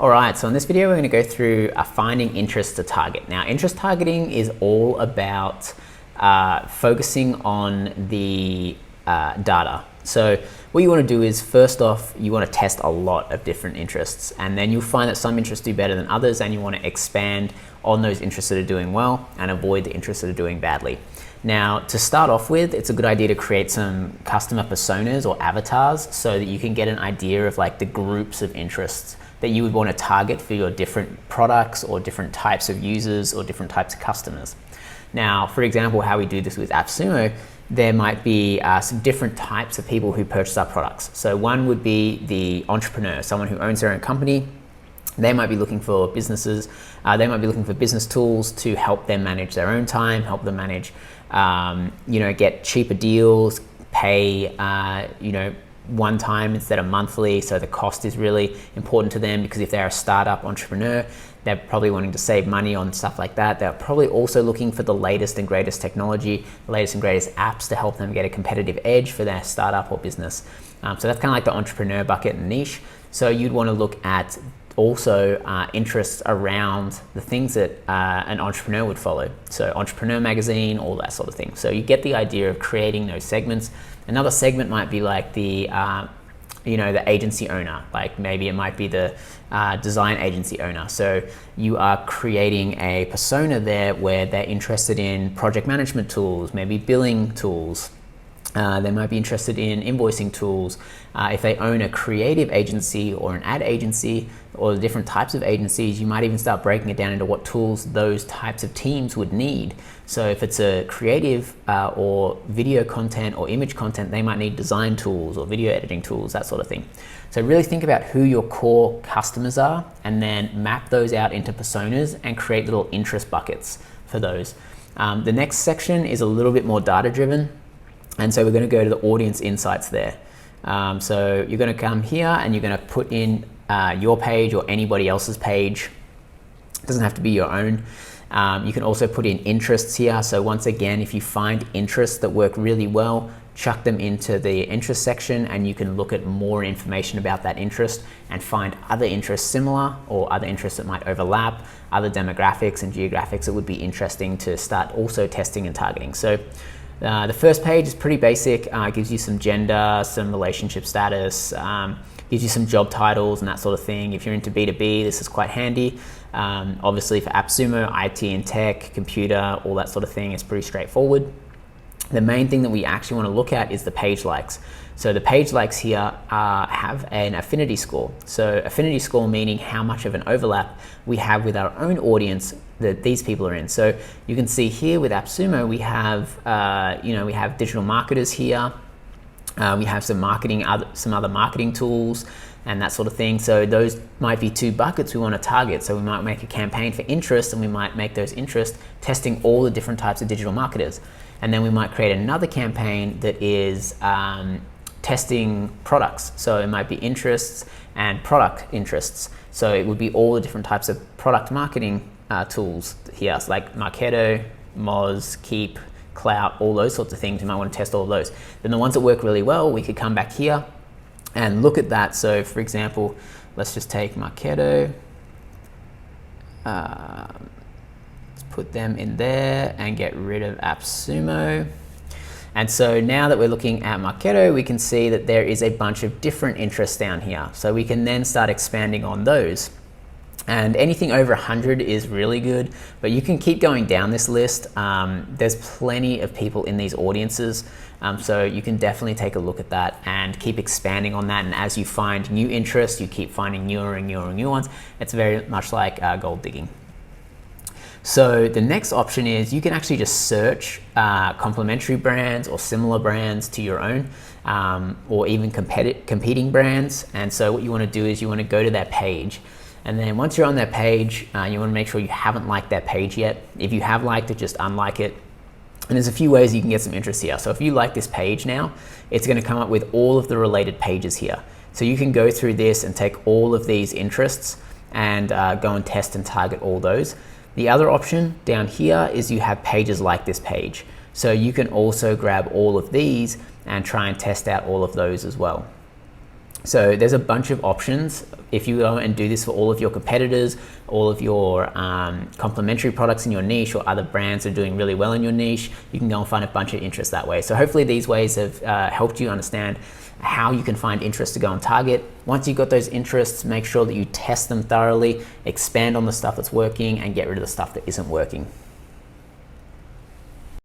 All right, so in this video, we're going to go through finding interests to target. Now, interest targeting is all about focusing on the data. So what you want to do is, first off, you want to test a lot of different interests, and then you'll find that some interests do better than others, and you want to expand on those interests that are doing well and avoid the interests that are doing badly. Now, to start off with, it's a good idea to create some customer personas or avatars so that you can get an idea of like the groups of interests that you would want to target for your different products or different types of users or different types of customers. Now, for example, how we do this with AppSumo, there might be some different types of people who purchase our products. So one would be the entrepreneur, someone who owns their own company. They might be looking for businesses. They might be looking for business tools to help them manage their own time, help them manage, get cheaper deals, pay, one time instead of monthly. So the cost is really important to them, because if they're a startup entrepreneur, they're probably wanting to save money on stuff like that. They're probably also looking for the latest and greatest technology, the latest and greatest apps to help them get a competitive edge for their startup or business. So that's kind of like the entrepreneur bucket and niche. So you'd want to look at also interests around the things that an entrepreneur would follow. So Entrepreneur Magazine, all that sort of thing. So you get the idea of creating those segments. Another segment might be like the agency owner, like maybe it might be the design agency owner. So you are creating a persona there where they're interested in project management tools, maybe billing tools. They might be interested in invoicing tools. If they own a creative agency or an ad agency or the different types of agencies, you might even start breaking it down into what tools those types of teams would need. So if it's a creative or video content or image content, they might need design tools or video editing tools, that sort of thing. So really think about who your core customers are and then map those out into personas and create little interest buckets for those. The next section is a little bit more data driven. And so we're going to go to the audience insights there. So you're going to come here and you're going to put in your page or anybody else's page. It doesn't have to be your own. You can also put in interests here. So once again, if you find interests that work really well, chuck them into the interest section, and you can look at more information about that interest and find other interests similar or other interests that might overlap, other demographics and geographics that would be interesting to start also testing and targeting. So the first page is pretty basic. It gives you some gender, some relationship status, gives you some job titles and that sort of thing. If you're into B2B, this is quite handy. Obviously for AppSumo, IT and tech, computer, all that sort of thing is pretty straightforward. The main thing that we actually want to look at is the page likes. So the page likes here have an affinity score. So affinity score meaning how much of an overlap we have with our own audience that these people are in. So you can see here with AppSumo, we have we have digital marketers here. We have some other marketing tools and that sort of thing. So those might be two buckets we want to target. So we might make a campaign for interest, and we might make those interests testing all the different types of digital marketers. And then we might create another campaign that is testing products. So it might be interests and product interests. So it would be all the different types of product marketing tools here, so like Marketo, Moz, Keap, Clout, all those sorts of things. You might want to test all of those. Then the ones that work really well, we could come back here and look at that. So for example, let's just take Marketo. Let's put them in there and get rid of AppSumo. And so now that we're looking at Marketo, we can see that there is a bunch of different interests down here. So we can then start expanding on those. And anything over 100 is really good, but you can keep going down this list. There's plenty of people in these audiences. So you can definitely take a look at that and keep expanding on that. And as you find new interests, you keep finding newer and newer and new ones. It's very much like gold digging. So the next option is you can actually just search complementary brands or similar brands to your own, or even competing brands. And so what you want to do is you want to go to their page. And then once you're on their page, you want to make sure you haven't liked their page yet. If you have liked it, just unlike it. And there's a few ways you can get some interest here. So if you like this page now, it's going to come up with all of the related pages here. So you can go through this and take all of these interests and go and test and target all those. The other option down here is you have pages like this page. So you can also grab all of these and try and test out all of those as well. So there's a bunch of options. If you go and do this for all of your competitors, all of your complementary products in your niche, or other brands that are doing really well in your niche, you can go and find a bunch of interest that way. So hopefully these ways have helped you understand how you can find interest to go and target. Once you've got those interests, make sure that you test them thoroughly, expand on the stuff that's working, and get rid of the stuff that isn't working.